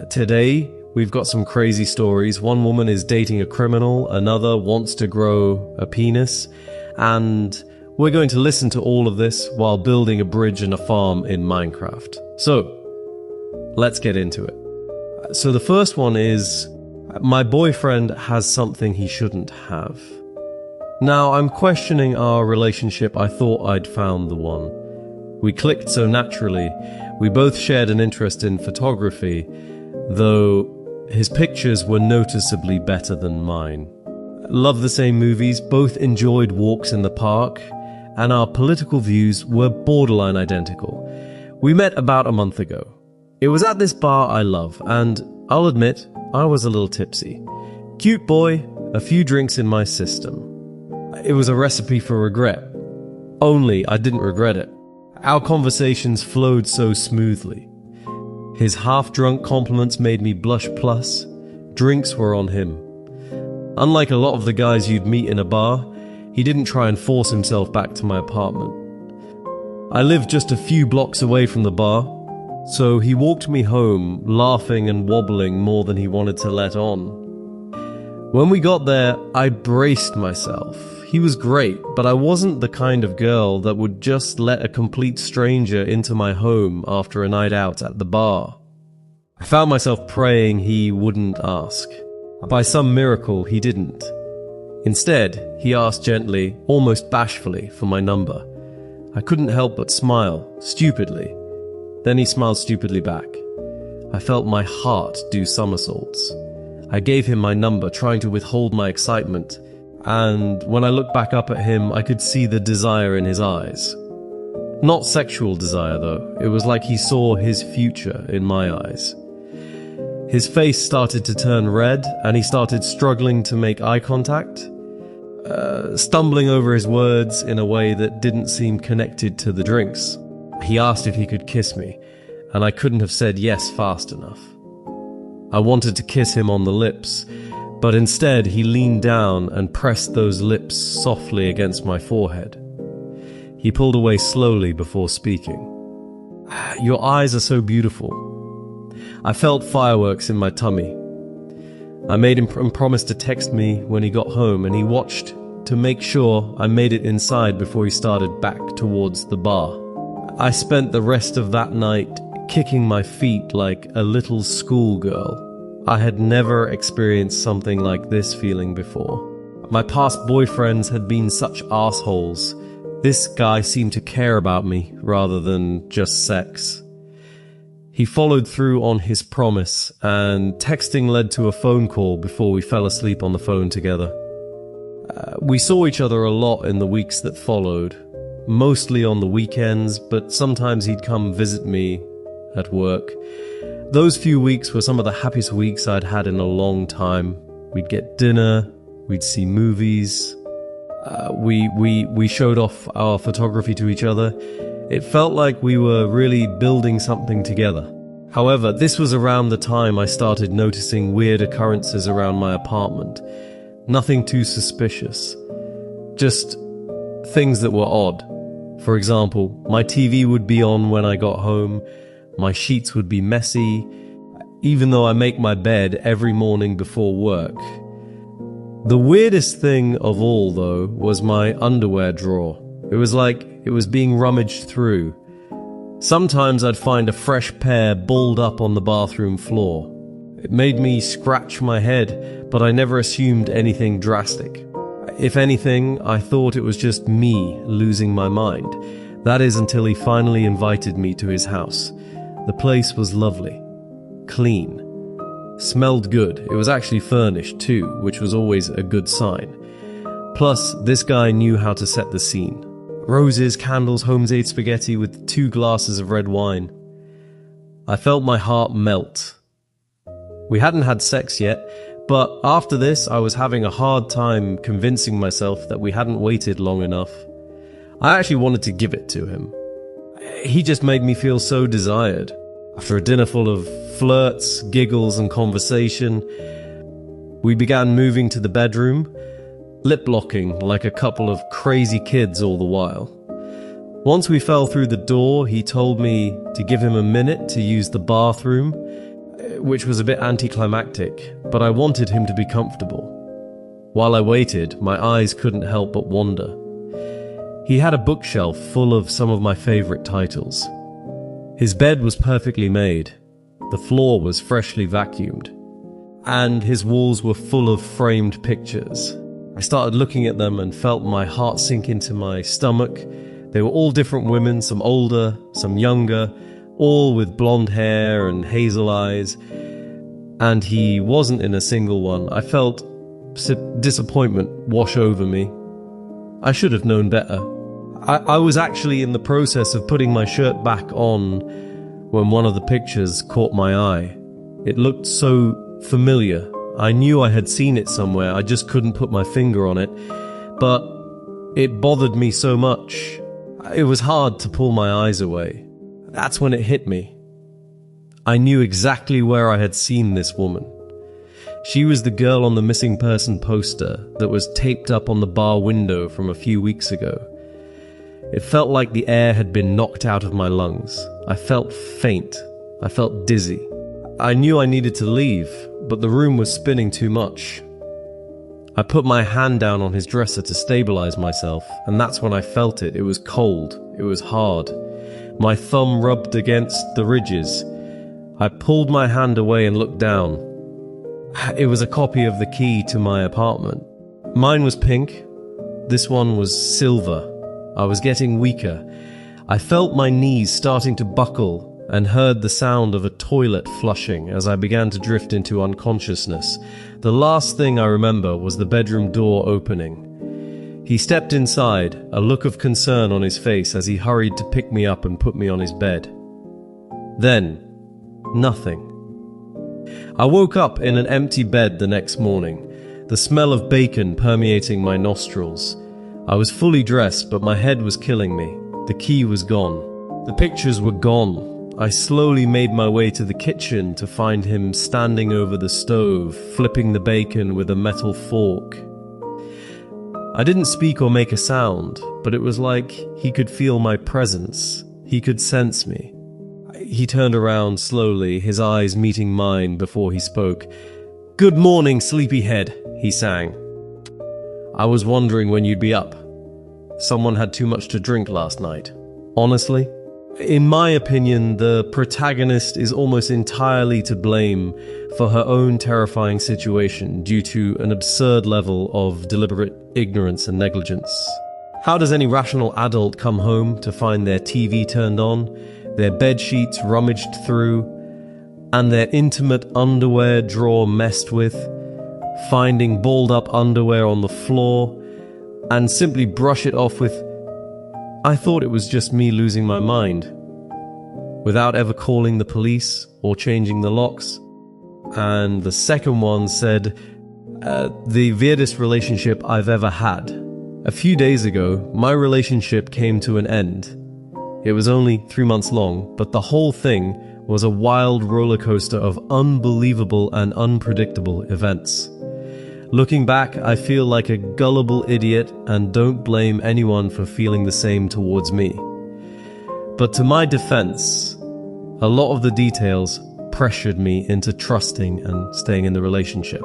Today, we've got some crazy stories. One woman is dating a criminal, another wants to grow a penis, and we're going to listen to all of this while building a bridge and a farm in Minecraft. So, let's get into it. So the first one is, my boyfriend has something he shouldn't have. Now, I'm questioning our relationship. I thought I'd found the one. We clicked so naturally. We both shared an interest in photography, though his pictures were noticeably better than mine. Loved the same movies, both enjoyed walks in the park, and our political views were borderline identical. We met about a month ago. It was at this bar I love, and I'll admit, I was a little tipsy. Cute boy, a few drinks in my system. It was a recipe for regret. Only I didn't regret it. Our conversations flowed so smoothly. His half-drunk compliments made me blush, plus drinks were on him. Unlike a lot of the guys you'd meet in a bar, he didn't try and force himself back to my apartment. I lived just a few blocks away from the bar, so he walked me home, laughing and wobbling more than he wanted to let on. When we got there, I braced myself. He was great, but I wasn't the kind of girl that would just let a complete stranger into my home after a night out at the bar. I found myself praying he wouldn't ask. By some miracle, he didn't. Instead, he asked gently, almost bashfully, for my number. I couldn't help but smile, stupidly. Then he smiled stupidly back. I felt my heart do somersaults. I gave him my number, trying to withhold my excitement, and when I looked back up at him, I could see the desire in his eyes. Not sexual desire, though. It was like he saw his future in my eyes. His face started to turn red, and he started struggling to make eye contact, stumbling over his words in a way that didn't seem connected to the drinks. He asked if he could kiss me, and I couldn't have said yes fast enough. I wanted to kiss him on the lips, but instead he leaned down and pressed those lips softly against my forehead. He pulled away slowly before speaking. "Your eyes are so beautiful." I felt fireworks in my tummy. I made him promise to text me when he got home, and he watched to make sure I made it inside before he started back towards the bar. I spent the rest of that night kicking my feet like a little schoolgirl. I had never experienced something like this feeling before. My past boyfriends had been such assholes. This guy seemed to care about me rather than just sex. He followed through on his promise, and texting led to a phone call before we fell asleep on the phone together. We saw each other a lot in the weeks that followed, mostly on the weekends, but sometimes he'd come visit me at work. Those few weeks were some of the happiest weeks I'd had in a long time. We'd get dinner, we'd see movies, we showed off our photography to each other. It felt like we were really building something together. However, this was around the time I started noticing weird occurrences around my apartment. Nothing too suspicious, just things that were odd. For example, my TV would be on when I got home, my sheets would be messy, even though I make my bed every morning before work. The weirdest thing of all, though, was my underwear drawer. It was like it was being rummaged through. Sometimes I'd find a fresh pair balled up on the bathroom floor. It made me scratch my head, but I never assumed anything drastic. If anything, I thought it was just me losing my mind. That is until he finally invited me to his house. The place was lovely, clean, smelled good. It was actually furnished too, which was always a good sign. Plus, this guy knew how to set the scene. Roses, candles, homemade spaghetti with 2 glasses of red wine. I felt my heart melt. We hadn't had sex yet, but after this I was having a hard time convincing myself that we hadn't waited long enough. I actually wanted to give it to him. He just made me feel so desired. After a dinner full of flirts, giggles, and conversation, we began moving to the bedroom, lip-locking like a couple of crazy kids all the while. Once we fell through the door, he told me to give him a minute to use the bathroom. which was a bit anticlimactic, but I wanted him to be comfortable. While I waited, my eyes couldn't help but wander. He had a bookshelf full of some of my favorite titles. His bed was perfectly made, the floor was freshly vacuumed, and his walls were full of framed pictures. I started looking at them and felt my heart sink into my stomach. They were all different women, some older, some younger, all with blonde hair and hazel eyes, and he wasn't in a single one. I felt disappointment wash over me. I should have known better. I was actually in the process of putting my shirt back on when one of the pictures caught my eye. It looked so familiar. I knew I had seen it somewhere, I just couldn't put my finger on it, but it bothered me so much. It was hard to pull my eyes away. That's when it hit me. I knew exactly where I had seen this woman. She was the girl on the missing person poster that was taped up on the bar window from a few weeks ago. It felt like the air had been knocked out of my lungs. I felt faint. I felt dizzy. I knew I needed to leave, but the room was spinning too much. I put my hand down on his dresser to stabilize myself, and that's when I felt it. It was cold. It was hard. My thumb rubbed against the ridges. I pulled my hand away and looked down. It was a copy of the key to my apartment. Mine was pink. This one was silver. I was getting weaker. I felt my knees starting to buckle and heard the sound of a toilet flushing as I began to drift into unconsciousness. The last thing I remember was the bedroom door opening. He stepped inside, a look of concern on his face as he hurried to pick me up and put me on his bed. Then, nothing. I woke up in an empty bed the next morning, the smell of bacon permeating my nostrils. I was fully dressed, but my head was killing me. The key was gone. The pictures were gone. I slowly made my way to the kitchen to find him standing over the stove, flipping the bacon with a metal fork. I didn't speak or make a sound, but it was like he could feel my presence. He could sense me. He turned around slowly, his eyes meeting mine before he spoke. "Good morning, sleepyhead," he sang. "I was wondering when you'd be up. Someone had too much to drink last night." Honestly, in my opinion, the protagonist is almost entirely to blame for her own terrifying situation due to an absurd level of deliberate ignorance and negligence. How does any rational adult come home to find their TV turned on, their bed sheets rummaged through, and their intimate underwear drawer messed with, finding balled up underwear on the floor, and simply brush it off with, "I thought it was just me losing my mind," without ever calling the police or changing the locks? And the second one said, "The weirdest relationship I've ever had. A few days ago, my relationship came to an end. It was only 3 months long, but the whole thing was a wild roller coaster of unbelievable and unpredictable events. Looking back, I feel like a gullible idiot and don't blame anyone for feeling the same towards me. But to my defense, a lot of the details pressured me into trusting and staying in the relationship.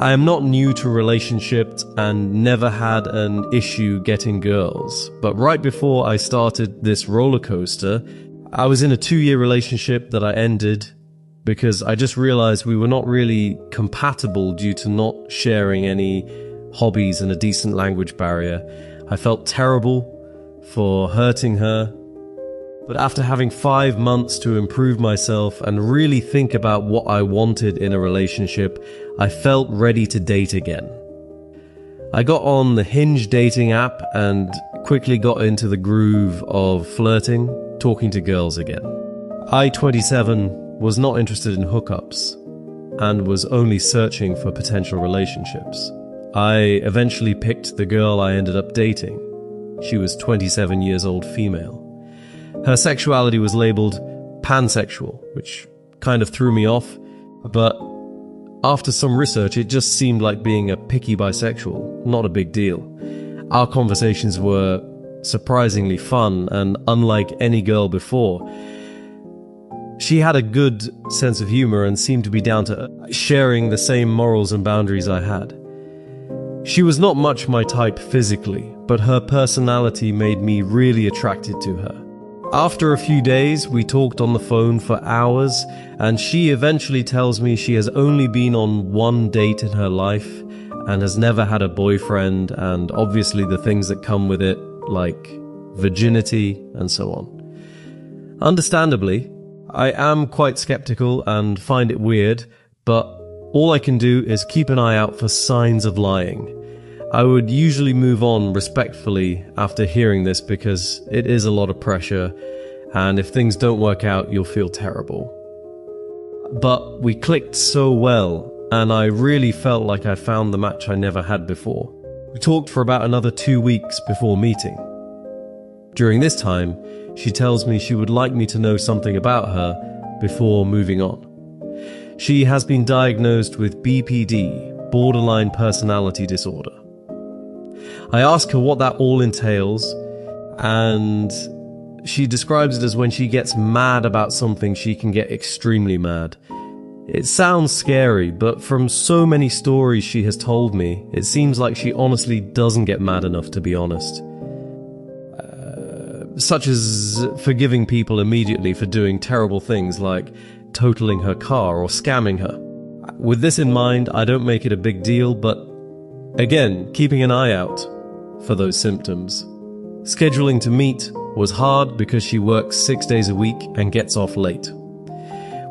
I am not new to relationships and never had an issue getting girls, but right before I started this roller coaster, I was in a 2-year relationship that I ended because I just realized we were not really compatible due to not sharing any hobbies and a decent language barrier. I felt terrible for hurting her, but after having 5 months to improve myself and really think about what I wanted in a relationship, I felt ready to date again. I got on the Hinge dating app and quickly got into the groove of flirting, talking to girls again. I, 27, was not interested in hookups and was only searching for potential relationships. I eventually picked the girl I ended up dating. She was 27 years old female. Her sexuality was labeled pansexual, which kind of threw me off, but after some research, it just seemed like being a picky bisexual, not a big deal. Our conversations were surprisingly fun and unlike any girl before. She had a good sense of humor and seemed to be down to earth, sharing the same morals and boundaries I had. She was not much my type physically, but her personality made me really attracted to her. After a few days, we talked on the phone for hours, and she eventually tells me she has only been on one date in her life and has never had a boyfriend, and obviously the things that come with it, like virginity and so on. Understandably, I am quite skeptical and find it weird, but all I can do is keep an eye out for signs of lying. I would usually move on respectfully after hearing this because it is a lot of pressure, and if things don't work out, you'll feel terrible. But we clicked so well, and I really felt like I found the match I never had before. We talked for about another 2 weeks before meeting. During this time, she tells me she would like me to know something about her before moving on. She has been diagnosed with BPD, borderline personality disorder. I ask her what that all entails, and she describes it as when she gets mad about something, she can get extremely mad. It sounds scary, but from so many stories she has told me, it seems like she honestly doesn't get mad enough, to be honest. Such as forgiving people immediately for doing terrible things like totaling her car or scamming her. With this in mind, I don't make it a big deal, but again, keeping an eye out for those symptoms. Scheduling to meet was hard because she works 6 days a week and gets off late.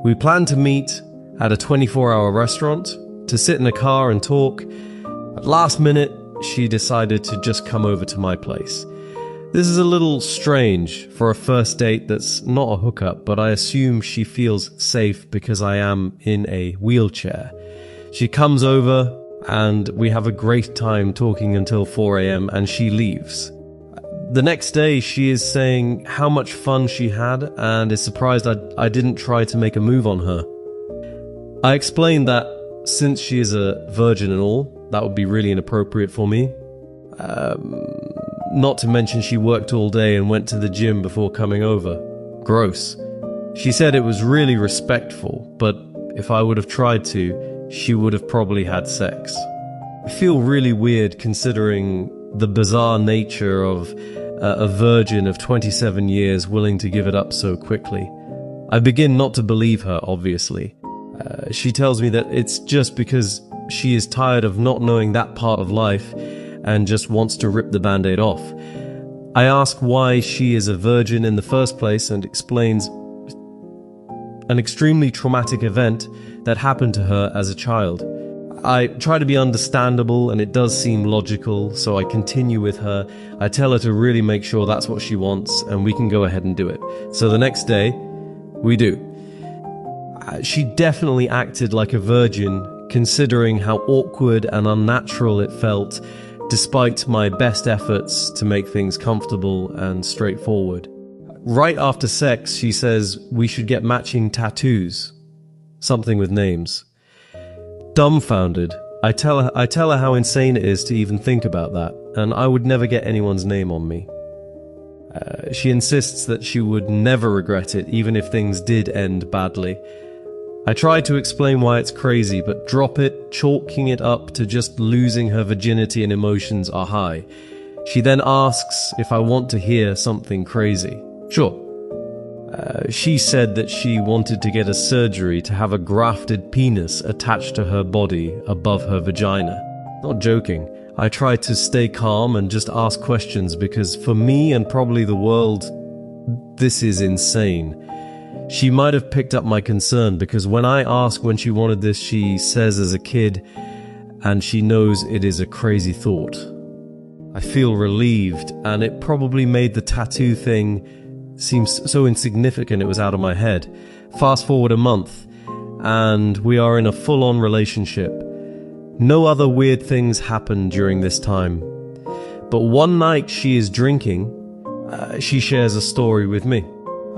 We planned to meet at a 24-hour restaurant, to sit in a car and talk. At last minute, she decided to just come over to my place. This is a little strange for a first date that's not a hookup, but I assume she feels safe because I am in a wheelchair. She comes over and we have a great time talking until 4 a.m. and she leaves. The next day she is saying how much fun she had and is surprised I didn't try to make a move on her. I explained that since she is a virgin and all, that would be really inappropriate for me. Not to mention she worked all day and went to the gym before coming over. Gross. She said it was really respectful, but if I would have tried to, she would have probably had sex. I feel really weird considering the bizarre nature of a virgin of 27 years willing to give it up so quickly. I begin not to believe her, obviously. She tells me that it's just because she is tired of not knowing that part of life and just wants to rip the band-aid off. I ask why she is a virgin in the first place and explains an extremely traumatic event that happened to her as a child. I try to be understandable and it does seem logical, so I continue with her. I tell her to really make sure that's what she wants and we can go ahead and do it. So the next day, we do. She definitely acted like a virgin, considering how awkward and unnatural it felt, despite my best efforts to make things comfortable and straightforward. Right after sex, she says we should get matching tattoos, something with names. Dumbfounded, I tell her how insane it is to even think about that, and I would never get anyone's name on me. She insists that she would never regret it, even if things did end badly. I try to explain why it's crazy, but drop it, chalking it up to just losing her virginity and emotions are high. She then asks if I want to hear something crazy. Sure. She said that she wanted to get a surgery to have a grafted penis attached to her body above her vagina. Not joking. I try to stay calm and just ask questions because for me and probably the world, this is insane. She might have picked up my concern because when I ask when she wanted this, she says as a kid, and she knows it is a crazy thought. I feel relieved, and it probably made the tattoo thing seem so insignificant it was out of my head. Fast forward a month, and we are in a full-on relationship. No other weird things happen during this time. But one night she is drinking, she shares a story with me.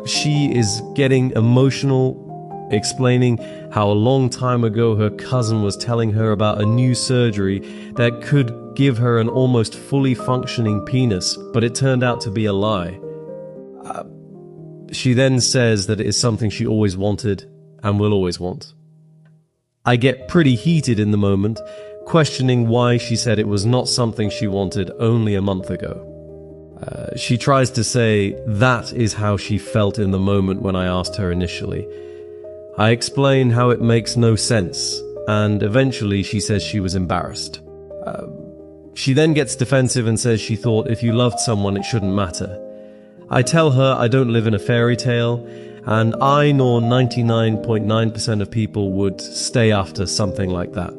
She is getting emotional, explaining how a long time ago her cousin was telling her about a new surgery that could give her an almost fully functioning penis, but it turned out to be a lie. She then says that it is something she always wanted and will always want. I get pretty heated in the moment, questioning why she said it was not something she wanted only a month ago. She tries to say that is how she felt in the moment when I asked her initially. I explain how it makes no sense, and eventually she says she was embarrassed. She then gets defensive and says she thought if you loved someone it shouldn't matter. I tell her I don't live in a fairy tale, and I nor 99.9% of people would stay after something like that.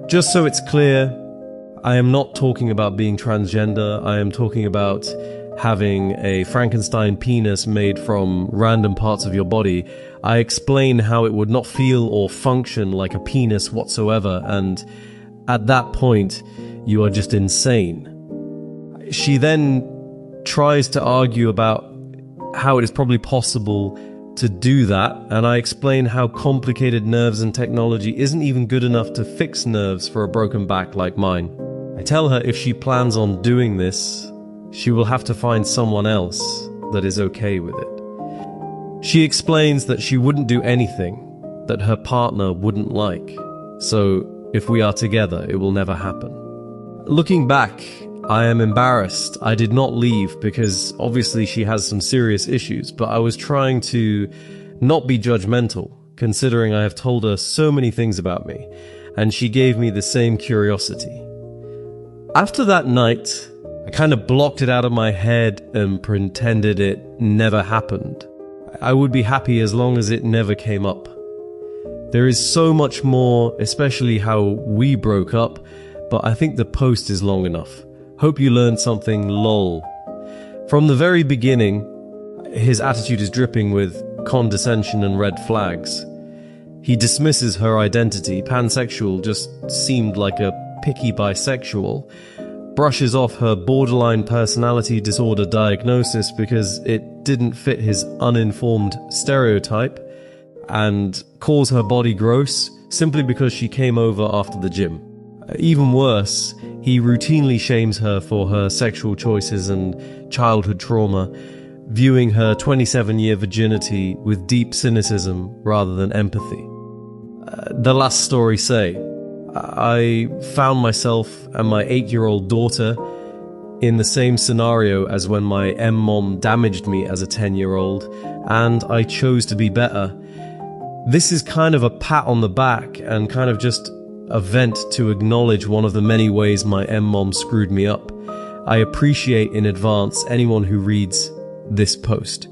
Just so it's clear, I am not talking about being transgender. I am talking about having a Frankenstein penis made from random parts of your body. I explain how it would not feel or function like a penis whatsoever, and at that point, you are just insane. She then tries to argue about how it is probably possible to do that, and I explain how complicated nerves and technology isn't even good enough to fix nerves for a broken back like mine. I tell her if she plans on doing this, she will have to find someone else that is okay with it. She explains that she wouldn't do anything that her partner wouldn't like, so if we are together, it will never happen. Looking back, I am embarrassed. I did not leave because obviously she has some serious issues, but I was trying to not be judgmental, considering I have told her so many things about me, and she gave me the same curiosity. After that night, I kind of blocked it out of my head and pretended it never happened. I would be happy as long as it never came up. There is so much more, especially how we broke up, but I think the post is long enough. Hope you learned something, lol. From the very beginning, his attitude is dripping with condescension and red flags. He dismisses her identity. Pansexual just seemed like a picky bisexual. Brushes off her borderline personality disorder diagnosis because it didn't fit his uninformed stereotype, and calls her body gross simply because she came over after the gym. Even worse, he routinely shames her for her sexual choices and childhood trauma, viewing her 27-year virginity with deep cynicism rather than empathy. The last story say, I found myself and my 8-year-old daughter in the same scenario as when my M-mom damaged me as a 10-year-old, and I chose to be better. This is kind of a pat on the back and kind of just a vent to acknowledge one of the many ways my M-mom screwed me up. I appreciate in advance anyone who reads this post.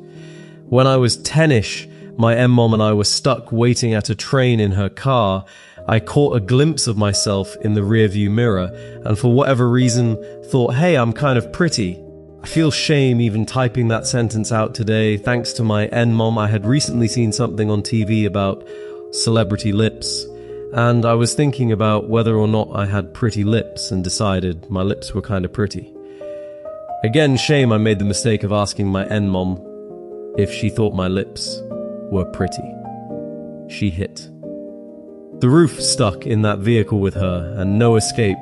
When I was 10-ish, my M-mom and I were stuck waiting at a train in her car. I caught a glimpse of myself in the rearview mirror, and for whatever reason, thought, hey, I'm kind of pretty. I feel shame even typing that sentence out today. Thanks to my N-mom, I had recently seen something on TV about celebrity lips, and I was thinking about whether or not I had pretty lips and decided my lips were kind of pretty. Again, shame I made the mistake of asking my N-mom if she thought my lips were pretty. She hit. The roof stuck in that vehicle with her, and no escape.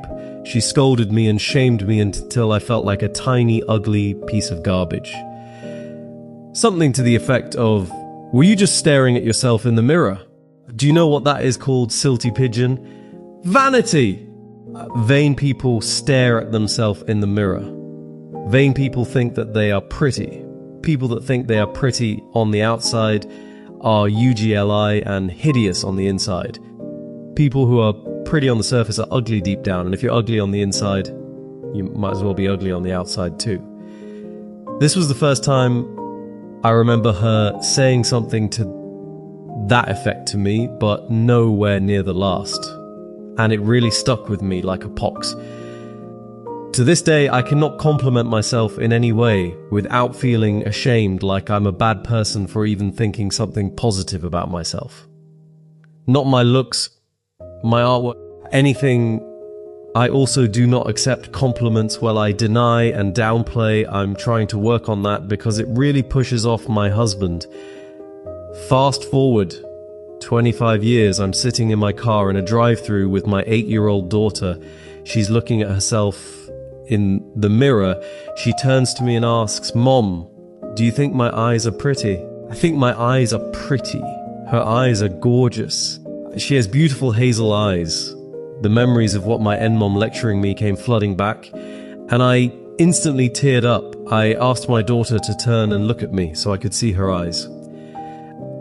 She scolded me and shamed me until I felt like a tiny, ugly piece of garbage. Something to the effect of, were you just staring at yourself in the mirror? Do you know what that is called, silty pigeon? Vanity! Vain people stare at themselves in the mirror. Vain people think that they are pretty. People that think they are pretty on the outside are UGLI and hideous on the inside. People who are pretty on the surface are ugly deep down, and if you're ugly on the inside, you might as well be ugly on the outside too. This was the first time I remember her saying something to that effect to me, but nowhere near the last. And it really stuck with me like a pox. To this day, I cannot compliment myself in any way without feeling ashamed, like I'm a bad person for even thinking something positive about myself. Not my looks, my artwork, anything. I also do not accept compliments while I deny and downplay. I'm trying to work on that because it really pushes off my husband. Fast forward 25 years, I'm sitting in my car in a drive-thru with my 8-year-old daughter. She's looking at herself in the mirror. She turns to me and asks, "Mom, Do you think my eyes are pretty? I think my eyes are pretty. Her eyes are gorgeous. She has beautiful hazel eyes. The memories of what my N-mom lecturing me came flooding back, and I instantly teared up. I asked my daughter to turn and look at me so I could see her eyes.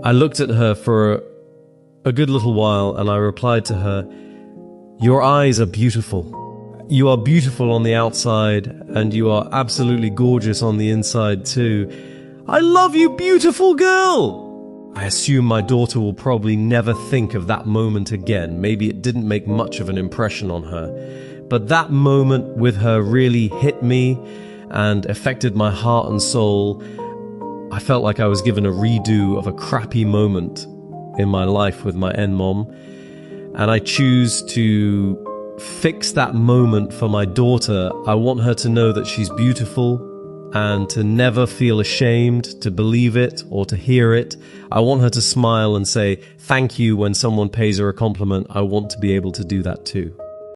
I looked at her for a good little while and I replied to her, "Your eyes are beautiful. You are beautiful on the outside and you are absolutely gorgeous on the inside too. I love you, beautiful girl!" I assume my daughter will probably never think of that moment again. Maybe it didn't make much of an impression on her. But that moment with her really hit me and affected my heart and soul. I felt like I was given a redo of a crappy moment in my life with my N-mom. And I choose to fix that moment for my daughter. I want her to know that she's beautiful and to never feel ashamed to believe it or to hear it. I want her to smile and say thank you when someone pays her a compliment. I want to be able to do that too.